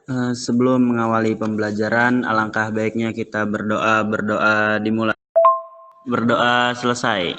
Sebelum mengawali pembelajaran, alangkah baiknya kita berdoa selesai.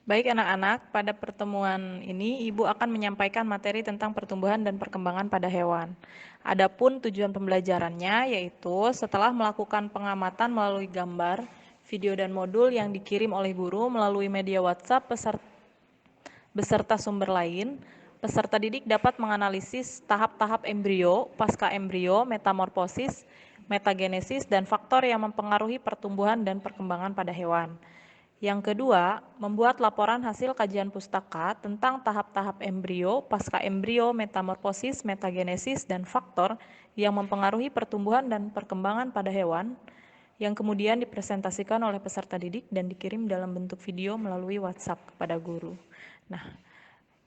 Baik anak-anak, pada pertemuan ini Ibu akan menyampaikan materi tentang pertumbuhan dan perkembangan pada hewan. Adapun tujuan pembelajarannya yaitu setelah melakukan pengamatan melalui gambar, video dan modul yang dikirim oleh guru melalui media WhatsApp beserta sumber lain, peserta didik dapat menganalisis tahap-tahap embrio, pasca embrio, metamorfosis, metagenesis, dan faktor yang mempengaruhi pertumbuhan dan perkembangan pada hewan. Yang kedua, membuat laporan hasil kajian pustaka tentang tahap-tahap embrio, pasca embrio, metamorfosis, metagenesis, dan faktor yang mempengaruhi pertumbuhan dan perkembangan pada hewan, yang kemudian dipresentasikan oleh peserta didik dan dikirim dalam bentuk video melalui WhatsApp kepada guru. Nah,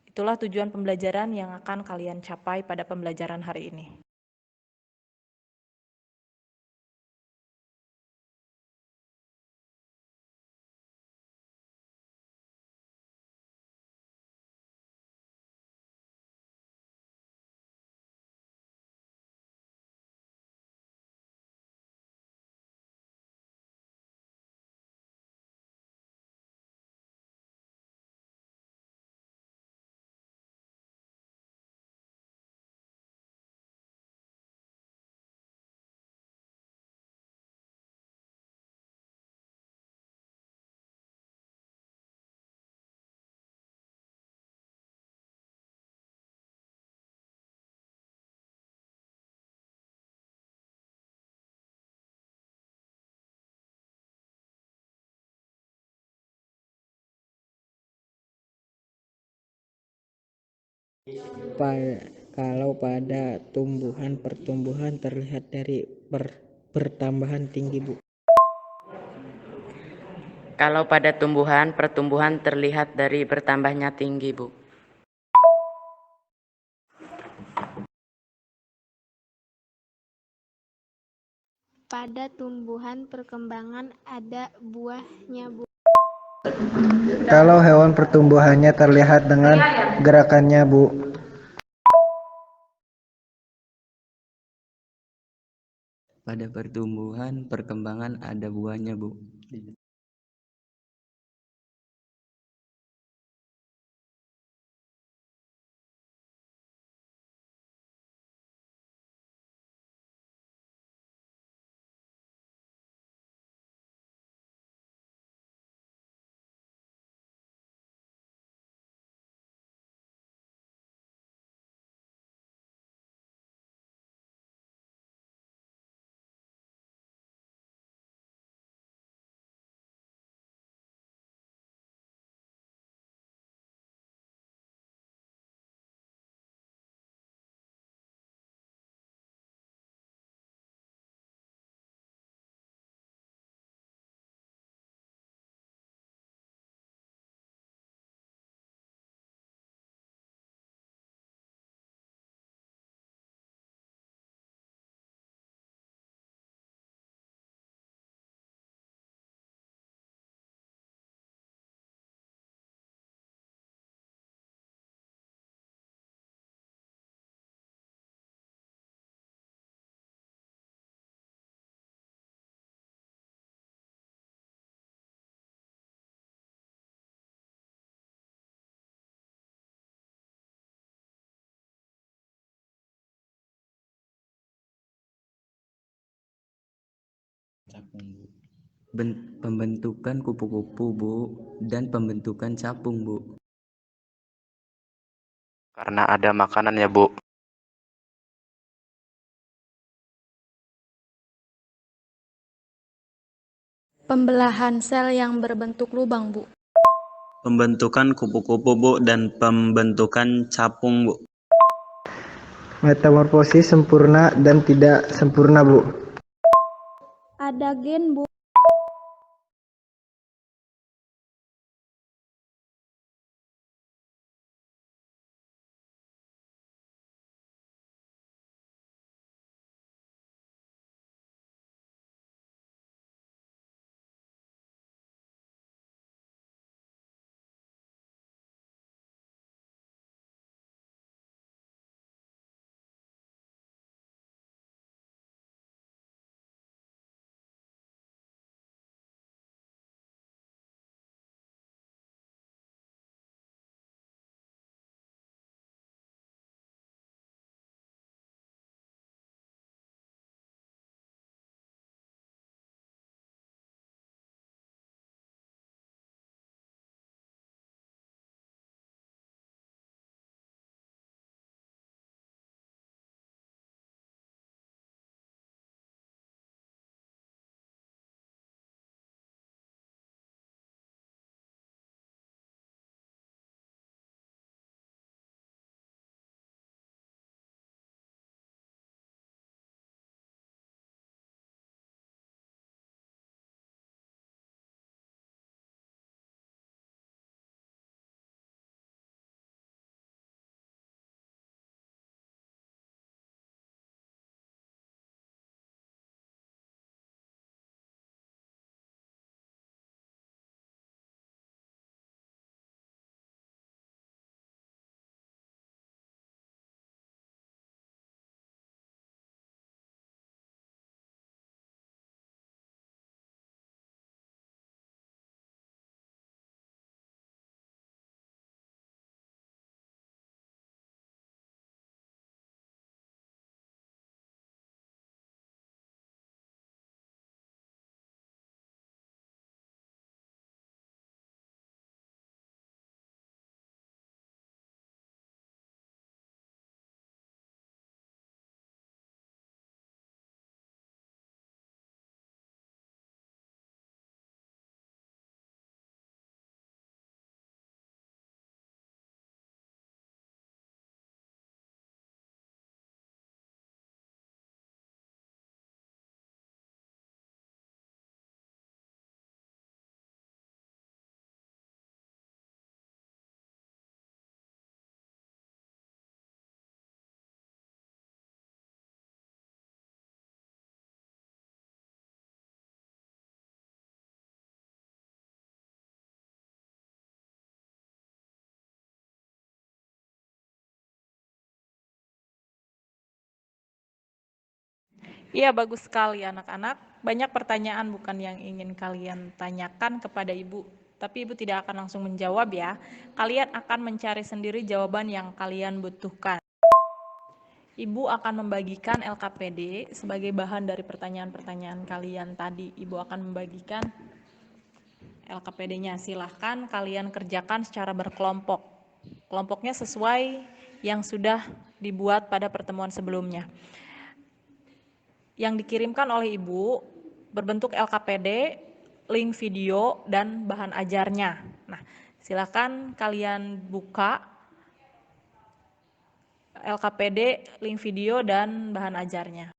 itulah tujuan pembelajaran yang akan kalian capai pada pembelajaran hari ini. Kalau pada tumbuhan pertumbuhan terlihat dari bertambahan tinggi, Bu. Kalau pada tumbuhan, pertumbuhan terlihat dari bertambahnya tinggi, Bu. Pada tumbuhan perkembangan ada buahnya, Bu. Kalau hewan pertumbuhannya terlihat dengan gerakannya, Bu. Pada pertumbuhan perkembangan ada buahnya, Bu. Pembentukan kupu-kupu, Bu, dan pembentukan capung, Bu. Karena ada makanan ya, Bu. Pembelahan sel yang berbentuk lubang, Bu. Pembentukan kupu-kupu, Bu, dan pembentukan capung, Bu. Metamorfosis sempurna dan tidak sempurna, Bu. Ada gen, Bu. Iya, bagus sekali anak-anak. Banyak pertanyaan bukan yang ingin kalian tanyakan kepada Ibu, tapi Ibu tidak akan langsung menjawab ya. Kalian akan mencari sendiri jawaban yang kalian butuhkan. Ibu akan membagikan LKPD sebagai bahan dari pertanyaan-pertanyaan kalian tadi. Ibu akan membagikan LKPD-nya. Silahkan kalian kerjakan secara berkelompok. Kelompoknya sesuai yang sudah dibuat pada pertemuan sebelumnya. Yang dikirimkan oleh Ibu berbentuk LKPD, link video, dan bahan ajarnya. Nah, silakan kalian buka LKPD, link video, dan bahan ajarnya.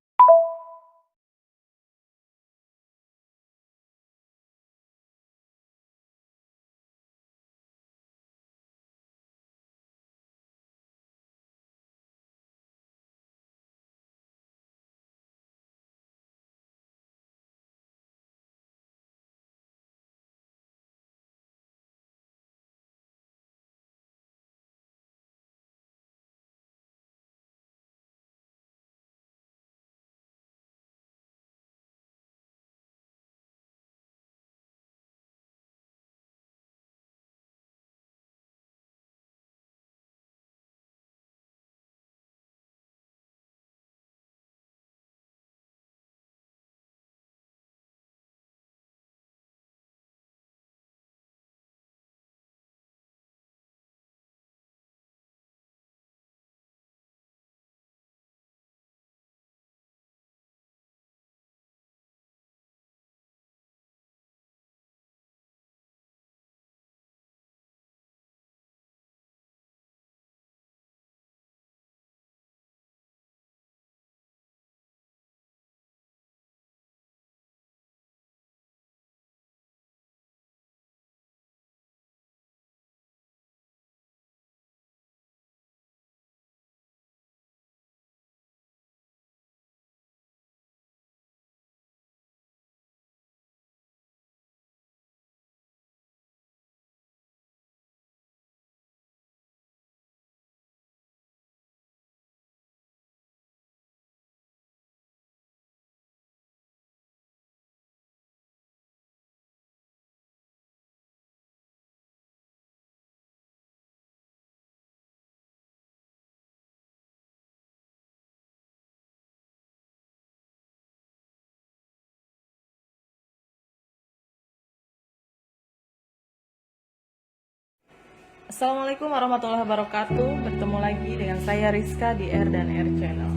Assalamualaikum warahmatullahi wabarakatuh. Bertemu lagi dengan saya Rizka di R dan R Channel.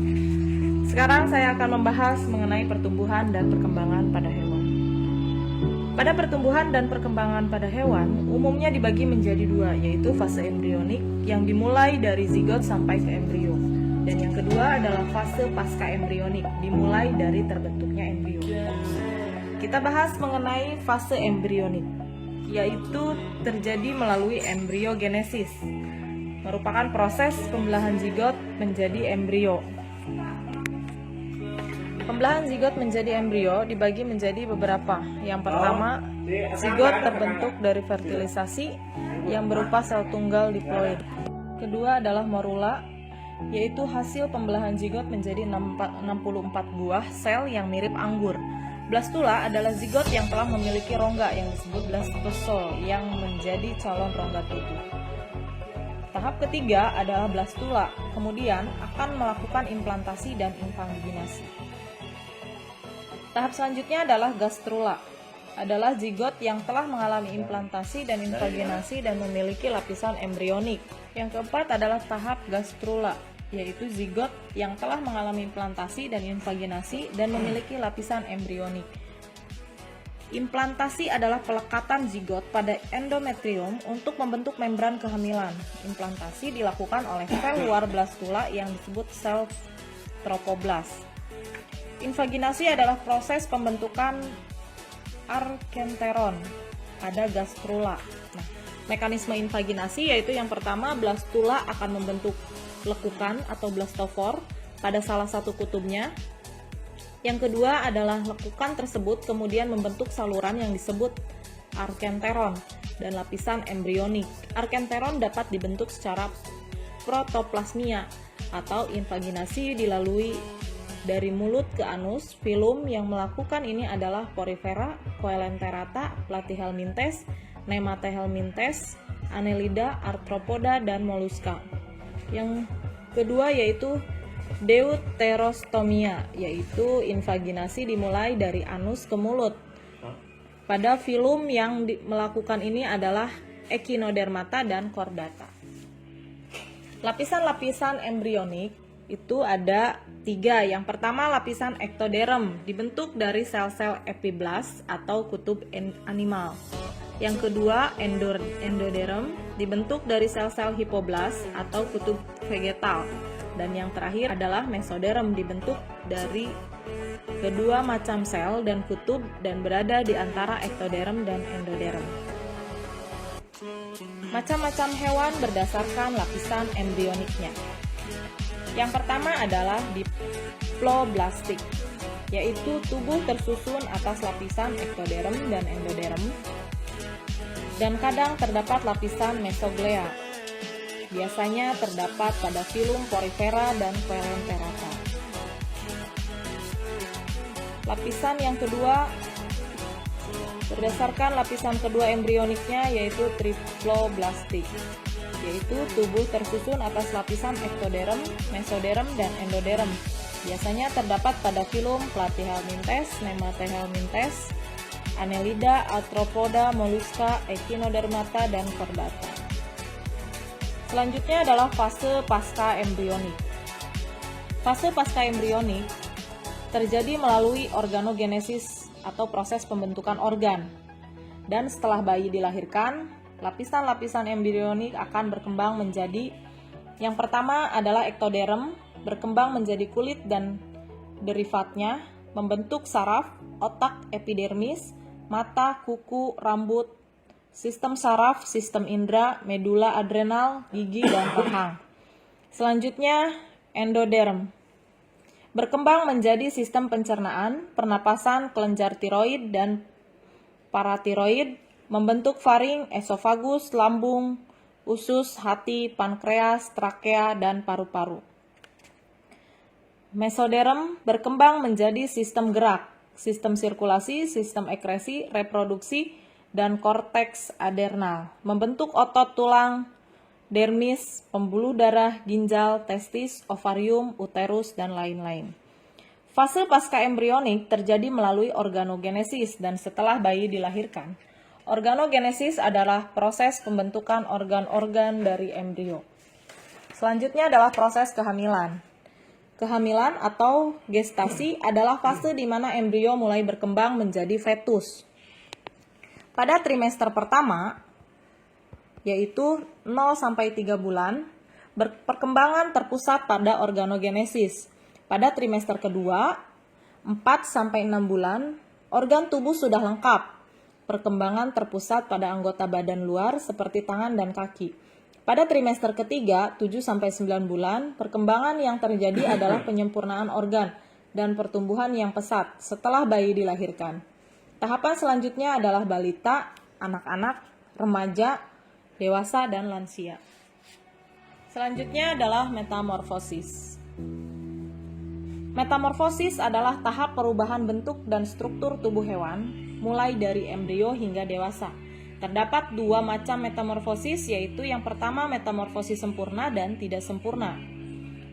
Sekarang saya akan membahas mengenai pertumbuhan dan perkembangan pada hewan. Pada pertumbuhan dan perkembangan pada hewan, umumnya dibagi menjadi dua, yaitu fase embrionik yang dimulai dari zigot sampai ke embrio. Dan yang kedua adalah fase pasca embrionik, dimulai dari terbentuknya embrio. Kita bahas mengenai fase embrionik, yaitu terjadi melalui embriogenesis, merupakan proses pembelahan zigot menjadi embrio. Pembelahan zigot menjadi embrio dibagi menjadi beberapa. Yang pertama, zigot terbentuk dari fertilisasi yang berupa sel tunggal diploid. Kedua adalah morula, yaitu hasil pembelahan zigot menjadi 64 buah sel yang mirip anggur. Blastula adalah zigot yang telah memiliki rongga yang disebut blastosol yang menjadi calon rongga tubuh. Tahap ketiga adalah blastula, kemudian akan melakukan implantasi dan invaginasi. Tahap selanjutnya adalah gastrula, adalah zigot yang telah mengalami implantasi dan invaginasi dan memiliki lapisan embrionik. Yang keempat adalah tahap gastrula, yaitu zigot yang telah mengalami implantasi dan invaginasi dan memiliki lapisan embrionik. Implantasi adalah pelekatan zigot pada endometrium untuk membentuk membran kehamilan. Implantasi dilakukan oleh sel luar blastula yang disebut sel tropoblast. Invaginasi adalah proses pembentukan arkenteron pada gastrula. Nah, mekanisme invaginasi yaitu yang pertama, blastula akan membentuk lekukan atau blastofor pada salah satu kutubnya. Yang kedua adalah lekukan tersebut kemudian membentuk saluran yang disebut arkenteron dan lapisan embrionik. Arkenteron dapat dibentuk secara protoplasmia atau invaginasi dilalui dari mulut ke anus. Filum yang melakukan ini adalah Porifera, Coelenterata, Platyhelminthes, Nematehelminthes, Annelida, Arthropoda, dan Mollusca. Yang kedua yaitu deuterostomia, yaitu invaginasi dimulai dari anus ke mulut. Pada filum yang melakukan ini adalah Echinodermata dan Chordata. Lapisan-lapisan embrionik itu ada 3. Yang pertama, lapisan ektoderm dibentuk dari sel-sel epiblast atau kutub animal. Yang kedua, endoderm dibentuk dari sel-sel hipoblast atau kutub vegetal. Dan yang terakhir adalah mesoderm dibentuk dari kedua macam sel dan kutub dan berada di antara ektoderm dan endoderm. Macam-macam hewan berdasarkan lapisan embrioniknya. Yang pertama adalah diploblastik, yaitu tubuh tersusun atas lapisan ektoderm dan endoderm, dan kadang terdapat lapisan mesoglea. Biasanya terdapat pada filum Porifera dan Coelenterata. Lapisan yang kedua, berdasarkan lapisan kedua embrioniknya yaitu triploblastik, yaitu tubuh tersusun atas lapisan ektoderm, mesoderm, dan endoderm. Biasanya terdapat pada filum Platyhelminthes, Nematehelminthes, Annelida, Arthropoda, Mollusca, Echinodermata, dan Chordata. Selanjutnya adalah fase pasca embrionik. Fase pasca embrionik terjadi melalui organogenesis atau proses pembentukan organ. Dan setelah bayi dilahirkan, lapisan-lapisan embrionik akan berkembang menjadi, yang pertama adalah ektoderm, berkembang menjadi kulit dan derivatnya, membentuk saraf, otak, epidermis, mata, kuku, rambut, sistem saraf, sistem indera, medula adrenal, gigi, dan rahang. Selanjutnya, endoderm, berkembang menjadi sistem pencernaan, pernapasan, kelenjar tiroid, dan paratiroid, membentuk faring, esofagus, lambung, usus, hati, pankreas, trakea, dan paru-paru. Mesoderm berkembang menjadi sistem gerak, sistem sirkulasi, sistem ekresi, reproduksi, dan korteks adrenal, membentuk otot tulang, dermis, pembuluh darah, ginjal, testis, ovarium, uterus, dan lain-lain. Fase pasca embrionik terjadi melalui organogenesis dan setelah bayi dilahirkan. Organogenesis adalah proses pembentukan organ-organ dari embrio. Selanjutnya adalah proses kehamilan. Kehamilan atau gestasi adalah fase di mana embrio mulai berkembang menjadi fetus. Pada trimester pertama, yaitu 0-3 bulan, perkembangan terpusat pada organogenesis. Pada trimester kedua, 4-6 bulan, organ tubuh sudah lengkap. Perkembangan terpusat pada anggota badan luar seperti tangan dan kaki. Pada trimester ketiga, 7-9 bulan, perkembangan yang terjadi adalah penyempurnaan organ dan pertumbuhan yang pesat setelah bayi dilahirkan. Tahapan selanjutnya adalah balita, anak-anak, remaja, dewasa, dan lansia. Selanjutnya adalah metamorfosis. Metamorfosis adalah tahap perubahan bentuk dan struktur tubuh hewan, mulai dari embrio hingga dewasa. Terdapat 2 macam metamorfosis, yaitu yang pertama metamorfosis sempurna dan tidak sempurna.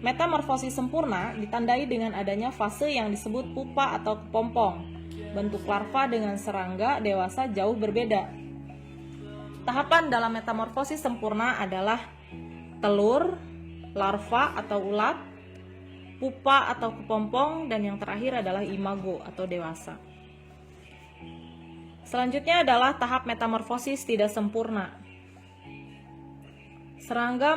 Metamorfosis sempurna ditandai dengan adanya fase yang disebut pupa atau kepompong. Bentuk larva dengan serangga dewasa jauh berbeda. Tahapan dalam metamorfosis sempurna adalah telur, larva atau ulat, pupa atau kepompong, dan yang terakhir adalah imago atau dewasa. Selanjutnya adalah tahap metamorfosis tidak sempurna. Serangga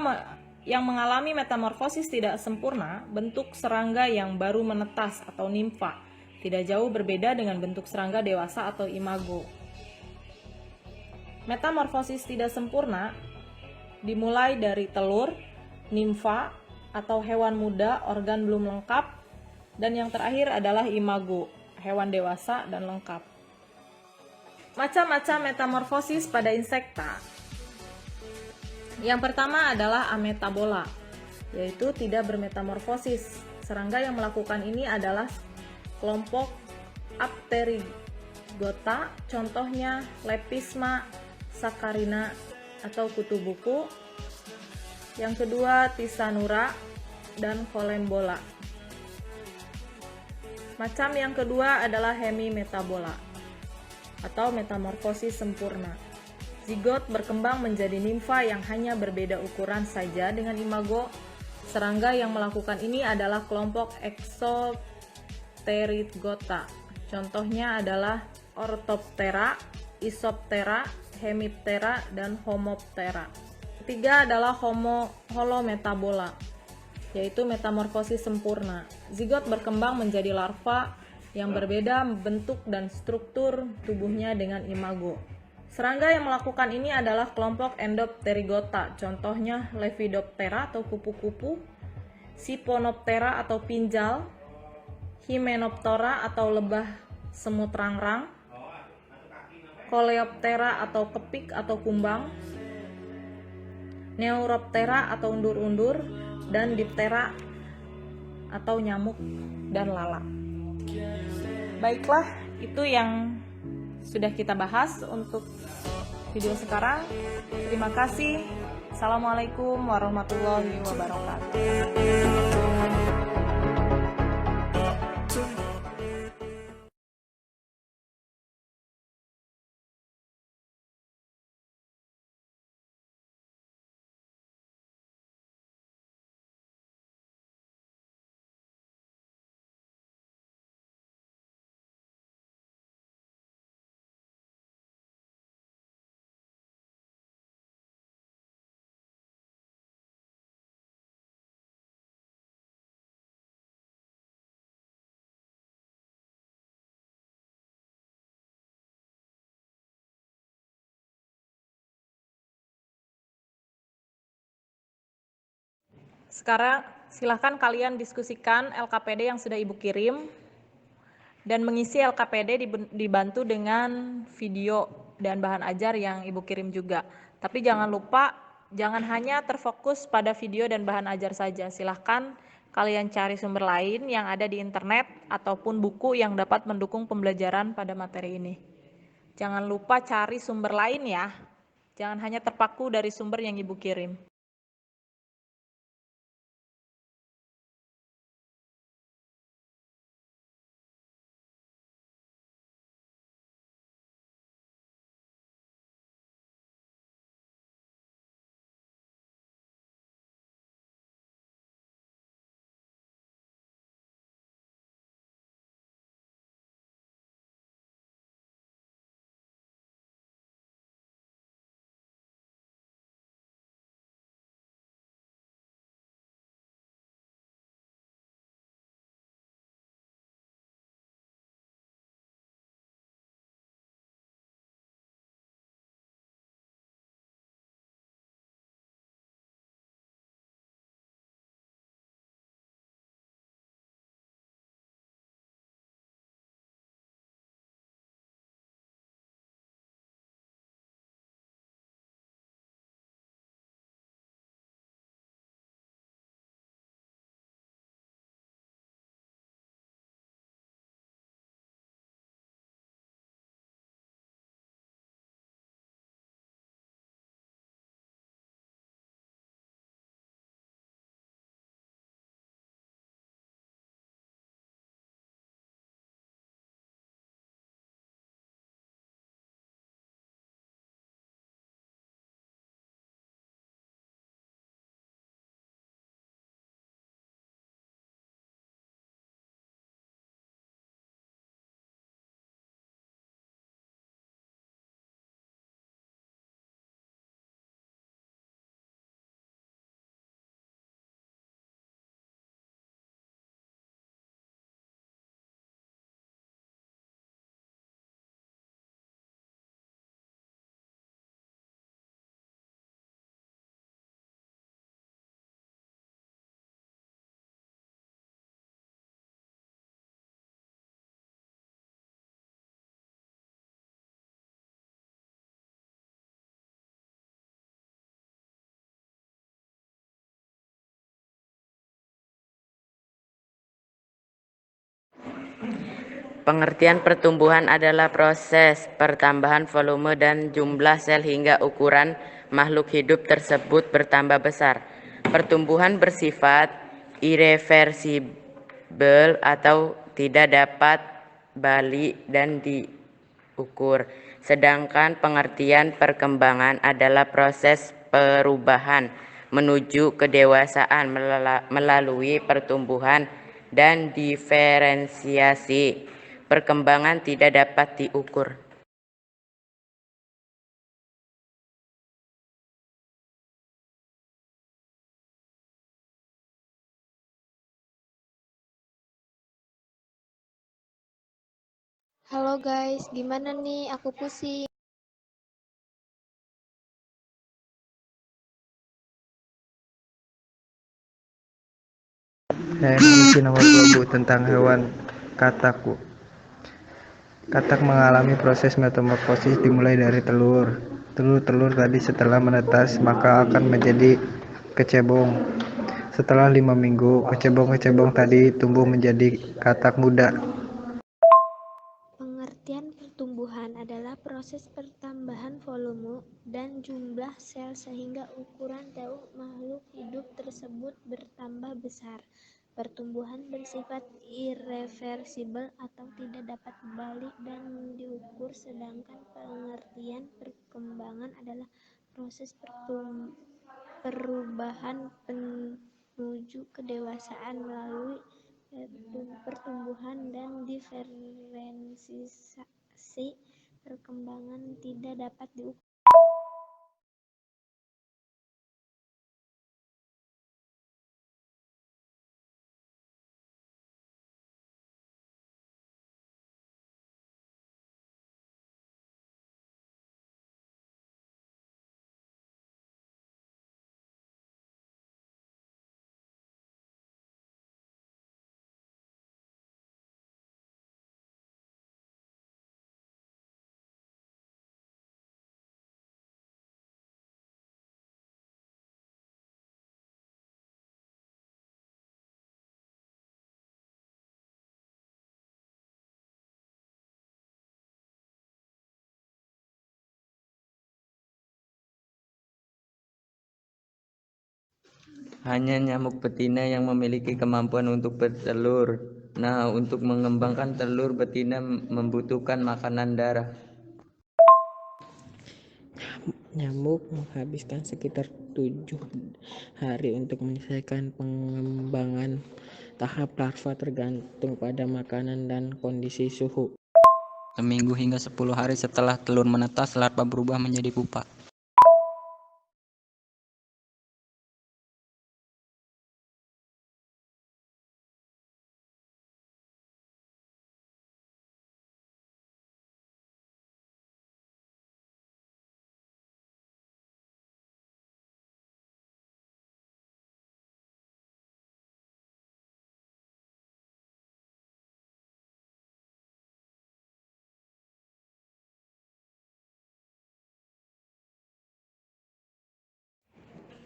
yang mengalami metamorfosis tidak sempurna, bentuk serangga yang baru menetas atau nimfa, tidak jauh berbeda dengan bentuk serangga dewasa atau imago. Metamorfosis tidak sempurna dimulai dari telur, nimfa, atau hewan muda, organ belum lengkap, dan yang terakhir adalah imago, hewan dewasa dan lengkap. Macam-macam metamorfosis pada insekta. Yang pertama adalah ametabola, yaitu tidak bermetamorfosis. Serangga yang melakukan ini adalah kelompok Apterygota, contohnya Lepisma saccharina atau kutu buku. Yang kedua Tisanura dan Colembola. Macam yang kedua adalah hemimetabola atau metamorfosis sempurna. Zigot berkembang menjadi nimfa yang hanya berbeda ukuran saja dengan imago. Serangga yang melakukan ini adalah kelompok Exopterygota. Contohnya adalah Orthoptera, Isoptera, Hemiptera, dan Homoptera. Ketiga adalah holometabola, yaitu metamorfosis sempurna. Zigot berkembang menjadi larva yang berbeda bentuk dan struktur tubuhnya dengan imago. Serangga yang melakukan ini adalah kelompok Endopterygota, contohnya Lepidoptera atau kupu-kupu, Siponoptera atau pinjal, Hymenoptera atau lebah semut rangrang, Coleoptera atau kepik atau kumbang, Neuroptera atau undur-undur, dan Diptera atau nyamuk dan lalat. Baiklah, itu yang sudah kita bahas untuk video sekarang. Terima kasih. Assalamualaikum warahmatullahi wabarakatuh. Sekarang silahkan kalian diskusikan LKPD yang sudah Ibu kirim, dan mengisi LKPD dibantu dengan video dan bahan ajar yang Ibu kirim juga. Tapi jangan lupa, jangan hanya terfokus pada video dan bahan ajar saja. Silahkan kalian cari sumber lain yang ada di internet ataupun buku yang dapat mendukung pembelajaran pada materi ini. Jangan lupa cari sumber lain ya. Jangan hanya terpaku dari sumber yang Ibu kirim. Pengertian pertumbuhan adalah proses pertambahan volume dan jumlah sel hingga ukuran makhluk hidup tersebut bertambah besar. Pertumbuhan bersifat irreversibel atau tidak dapat balik dan diukur. Sedangkan pengertian perkembangan adalah proses perubahan menuju kedewasaan melalui pertumbuhan dan diferensiasi. Perkembangan tidak dapat diukur. Halo guys, gimana nih? Aku pusing. Saya mengisi nomor 2 Bu tentang hewan katakku. Katak mengalami proses metamorfosis dimulai dari telur. Telur tadi setelah menetas maka akan menjadi kecebong. Setelah 5 minggu, kecebong tadi tumbuh menjadi katak muda. Pengertian pertumbuhan adalah proses pertambahan volume dan jumlah sel sehingga ukuran tubuh makhluk hidup tersebut bertambah besar. Pertumbuhan bersifat irreversibel atau tidak dapat balik dan diukur, sedangkan pengertian perkembangan adalah proses perubahan menuju kedewasaan melalui pertumbuhan dan diferensiasi. Perkembangan tidak dapat diukur. Hanya nyamuk betina yang memiliki kemampuan untuk bertelur. Nah, untuk mengembangkan telur, betina membutuhkan makanan darah. Nyamuk menghabiskan sekitar 7 hari untuk menyelesaikan pengembangan. Tahap larva tergantung pada makanan dan kondisi suhu. Seminggu hingga 10 hari setelah telur menetas, larva berubah menjadi pupa.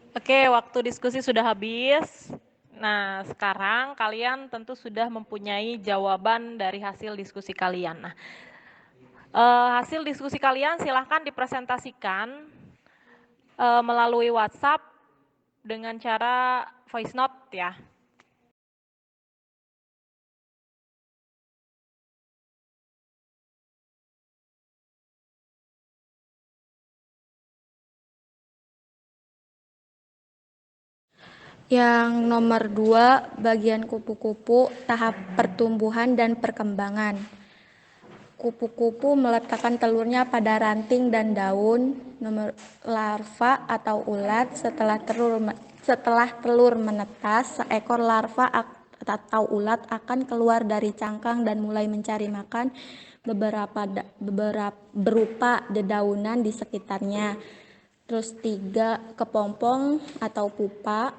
Oke, waktu diskusi sudah habis. Nah, sekarang kalian tentu sudah mempunyai jawaban dari hasil diskusi kalian. Nah, hasil diskusi kalian silahkan dipresentasikan melalui WhatsApp dengan cara voice note ya. Yang nomor 2, bagian kupu-kupu, tahap pertumbuhan dan perkembangan. Kupu-kupu meletakkan telurnya pada ranting dan daun. Nomor larva atau ulat, setelah telur menetas, seekor larva atau ulat akan keluar dari cangkang dan mulai mencari makan berupa dedaunan di sekitarnya. Terus 3, kepompong atau pupa.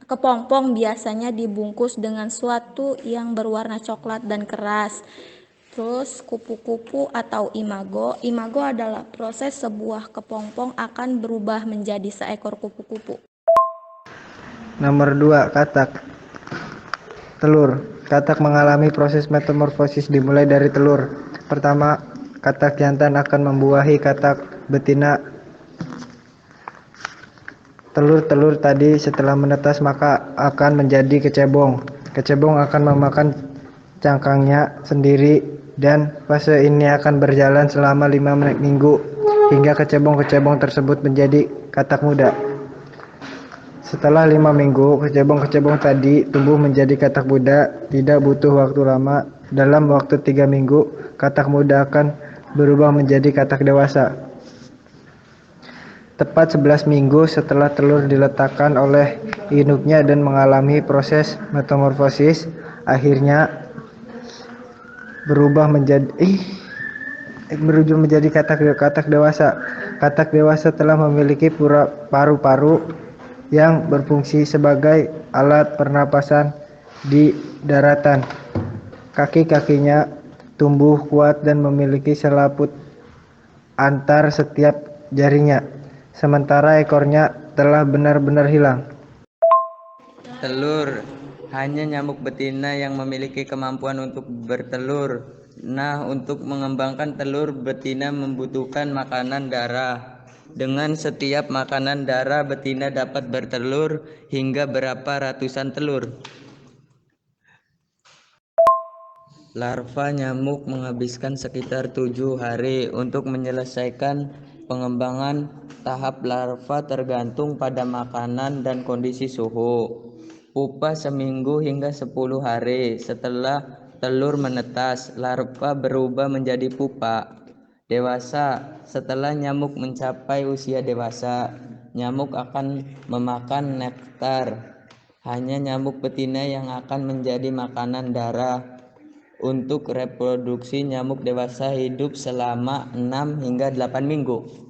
Kepompong biasanya dibungkus dengan suatu yang berwarna coklat dan keras. Terus kupu-kupu atau imago. Imago adalah proses sebuah kepompong akan berubah menjadi seekor kupu-kupu. Nomor 2, katak. Telur. Katak mengalami proses metamorfosis dimulai dari telur. Pertama, katak jantan akan membuahi katak betina. Telur-telur tadi setelah menetas maka akan menjadi kecebong. Kecebong akan memakan cangkangnya sendiri dan fase ini akan berjalan selama 5 minggu hingga kecebong-kecebong tersebut menjadi katak muda. Setelah 5 minggu, kecebong-kecebong tadi tumbuh menjadi katak muda, tidak butuh waktu lama. Dalam waktu 3 minggu, katak muda akan berubah menjadi katak dewasa. Tepat 11 minggu setelah telur diletakkan oleh induknya dan mengalami proses metamorfosis, akhirnya berubah menjadi katak dewasa. Katak dewasa telah memiliki paru-paru yang berfungsi sebagai alat pernapasan di daratan. Kaki-kakinya tumbuh kuat dan memiliki selaput antar setiap jarinya, sementara ekornya telah benar-benar hilang. Telur, hanya nyamuk betina yang memiliki kemampuan untuk bertelur. Nah, untuk mengembangkan telur, betina membutuhkan makanan darah. Dengan setiap makanan darah, betina dapat bertelur hingga berapa ratusan telur. Larva nyamuk menghabiskan sekitar 7 hari untuk menyelesaikan pengembangan. Tahap larva tergantung pada makanan dan kondisi suhu. Pupa seminggu hingga 10 hari setelah telur menetas, larva berubah menjadi pupa dewasa. Setelah nyamuk mencapai usia dewasa, nyamuk akan memakan nektar. Hanya nyamuk betina yang akan menjadi makanan darah. Untuk reproduksi, nyamuk dewasa hidup selama 6 hingga 8 minggu.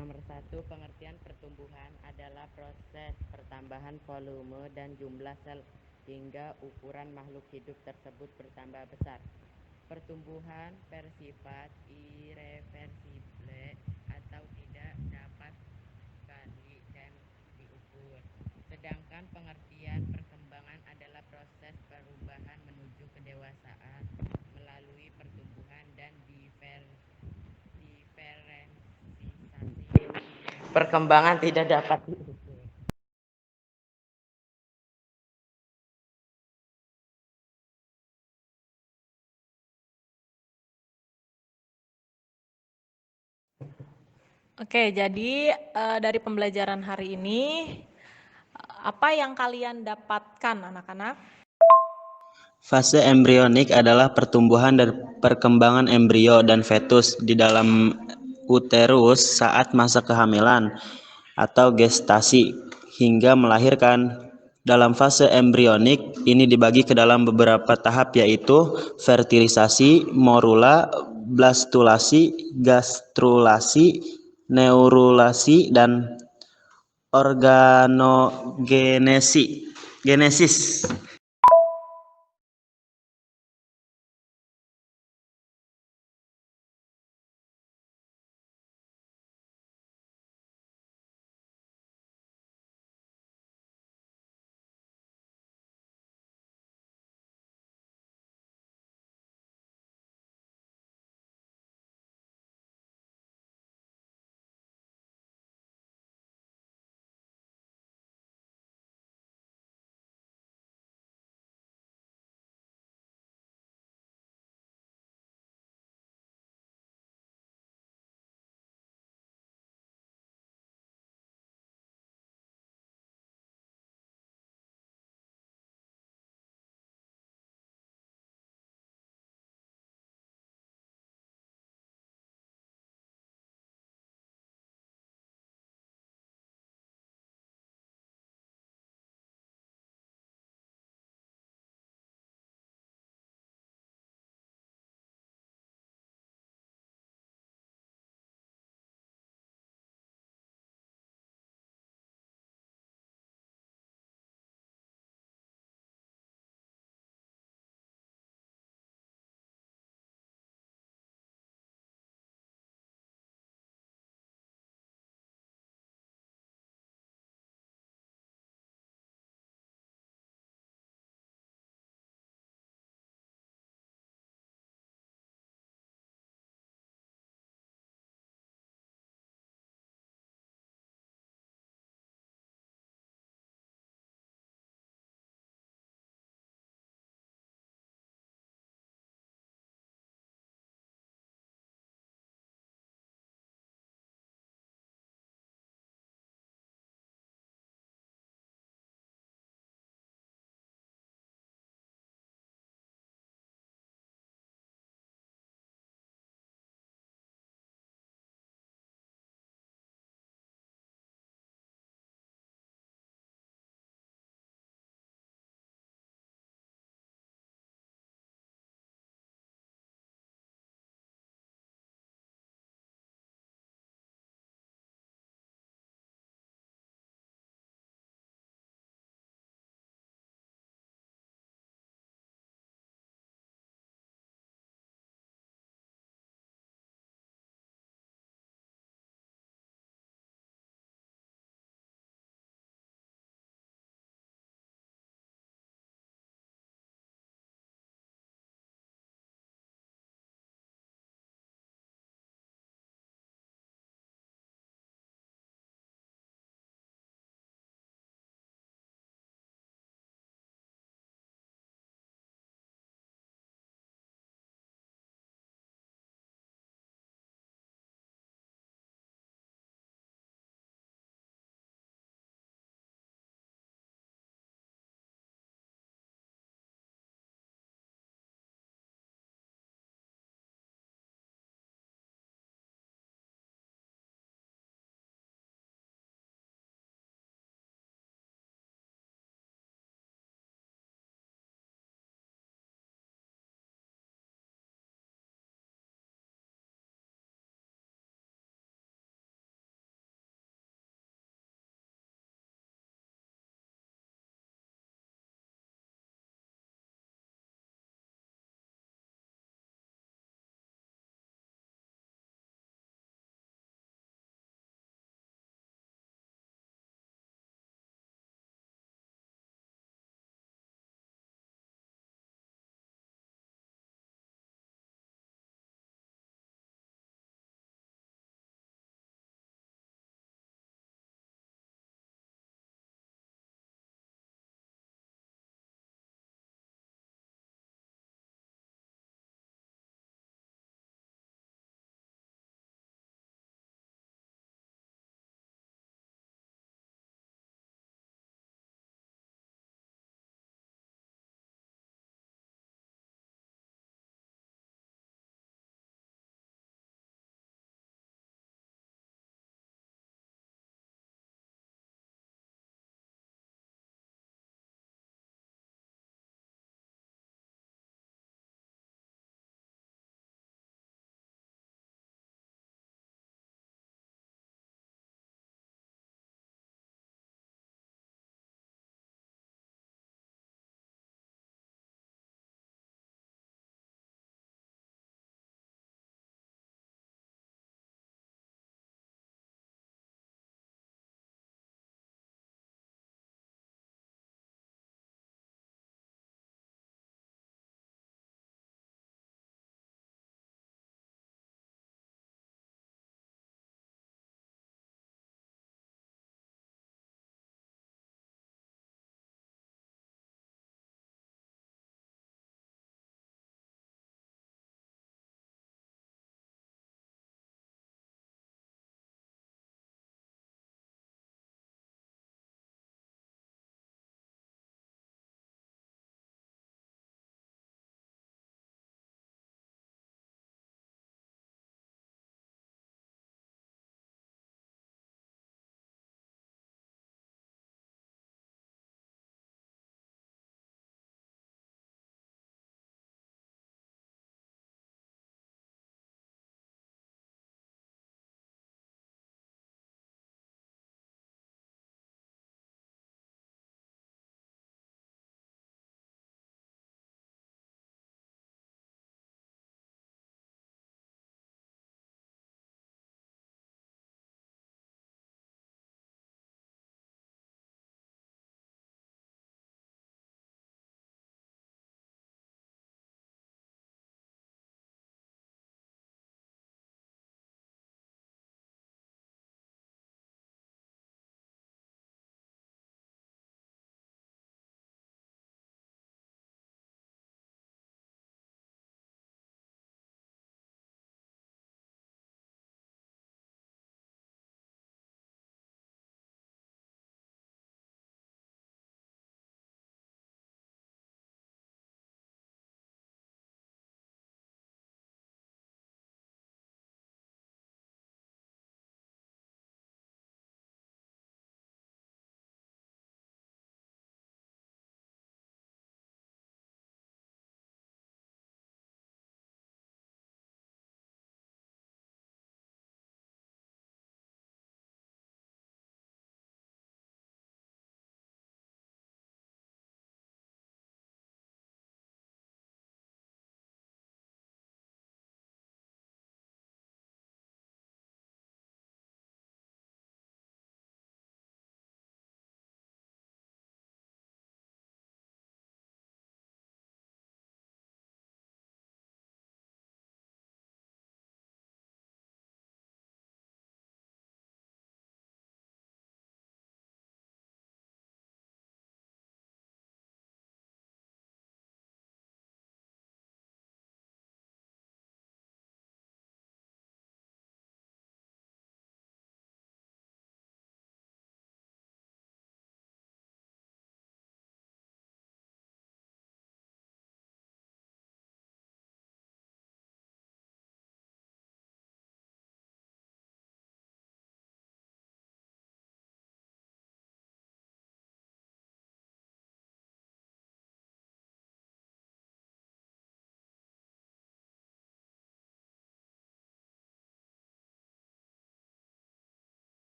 Nomor 1, pengertian pertumbuhan adalah proses pertambahan volume dan jumlah sel hingga ukuran makhluk hidup tersebut bertambah besar. Pertumbuhan bersifat irreversible atau tidak dapat sekali dan diukur. Sedangkan pengertian perkembangan adalah proses perubahan menuju kedewasaan melalui pertumbuhan dan diferensiasi. Perkembangan tidak dapat diukur. Oke, jadi dari pembelajaran hari ini, apa yang kalian dapatkan anak-anak? Fase embrionik adalah pertumbuhan dan perkembangan embrio dan fetus di dalam uterus saat masa kehamilan atau gestasi hingga melahirkan. Dalam fase embrionik ini dibagi ke dalam beberapa tahap yaitu fertilisasi, morula, blastulasi, gastrulasi, neurulasi, dan organogenesis.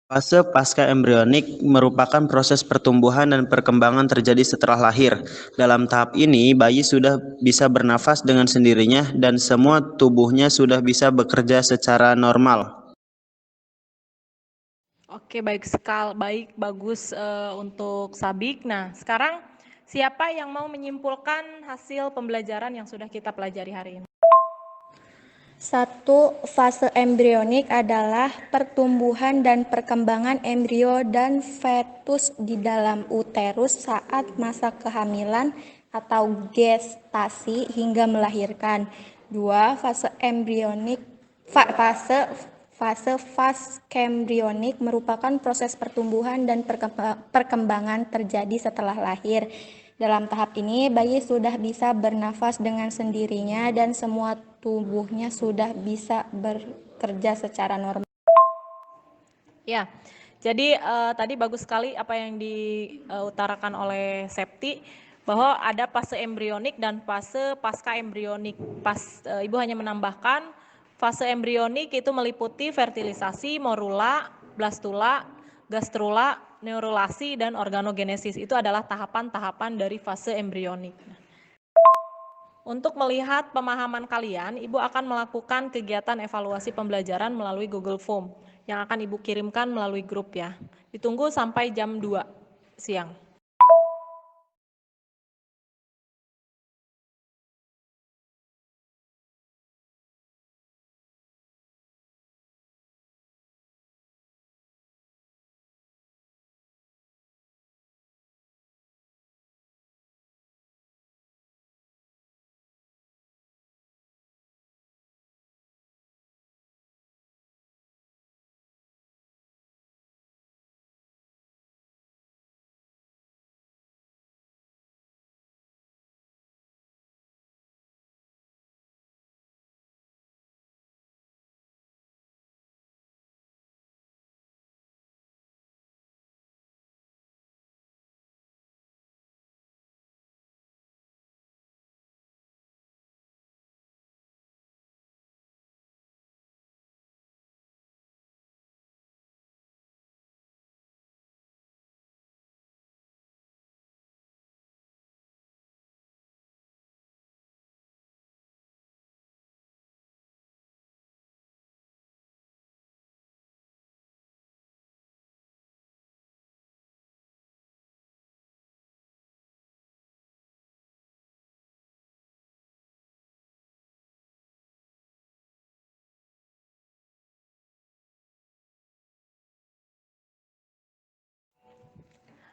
Fase pasca embrionik merupakan proses pertumbuhan dan perkembangan terjadi setelah lahir. Dalam tahap ini, bayi sudah bisa bernafas dengan sendirinya dan semua tubuhnya sudah bisa bekerja secara normal. Oke, bagus untuk Sabik. Nah, sekarang siapa yang mau menyimpulkan hasil pembelajaran yang sudah kita pelajari hari ini? 1. Fase embrionik adalah pertumbuhan dan perkembangan embrio dan fetus di dalam uterus saat masa kehamilan atau gestasi hingga melahirkan. 2. Fase embrionik Fase vaskembrionik merupakan proses pertumbuhan dan perkembangan terjadi setelah lahir. Dalam tahap ini, bayi sudah bisa bernafas dengan sendirinya dan semua tubuhnya sudah bisa bekerja secara normal. Ya, jadi tadi bagus sekali apa yang diutarakan oleh Septi, bahwa ada fase embrionik dan fase pasca embrionik. Ibu hanya menambahkan fase embrionik itu meliputi fertilisasi, morula, blastula, gastrula, neurulasi, dan organogenesis. Itu adalah tahapan-tahapan dari fase embrionik. Untuk melihat pemahaman kalian, Ibu akan melakukan kegiatan evaluasi pembelajaran melalui Google Form yang akan Ibu kirimkan melalui grup ya. Ditunggu sampai jam 2 siang.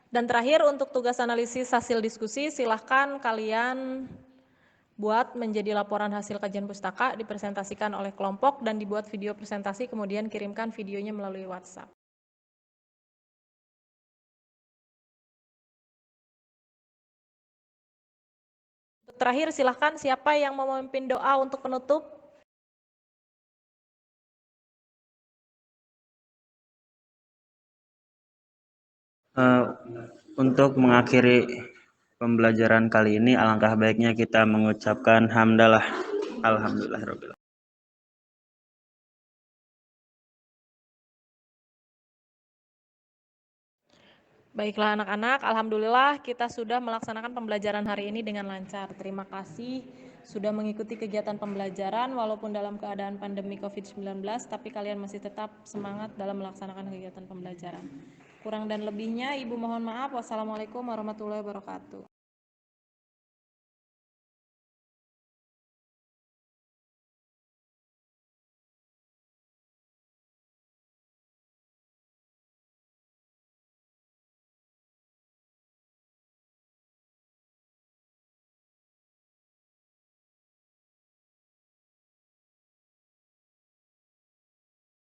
Dan terakhir untuk tugas analisis hasil diskusi, silahkan kalian buat menjadi laporan hasil kajian pustaka, dipresentasikan oleh kelompok dan dibuat video presentasi, kemudian kirimkan videonya melalui WhatsApp. Untuk terakhir silahkan siapa yang mau memimpin doa untuk penutup? Untuk mengakhiri pembelajaran kali ini, alangkah baiknya kita mengucapkan hamdalah. Alhamdulillahirabbil alamin. Baiklah anak-anak, alhamdulillah kita sudah melaksanakan pembelajaran hari ini dengan lancar. Terima kasih sudah mengikuti kegiatan pembelajaran walaupun dalam keadaan pandemi COVID-19, tapi kalian masih tetap semangat dalam melaksanakan kegiatan pembelajaran. Kurang dan lebihnya Ibu mohon maaf. Wassalamualaikum warahmatullahi wabarakatuh.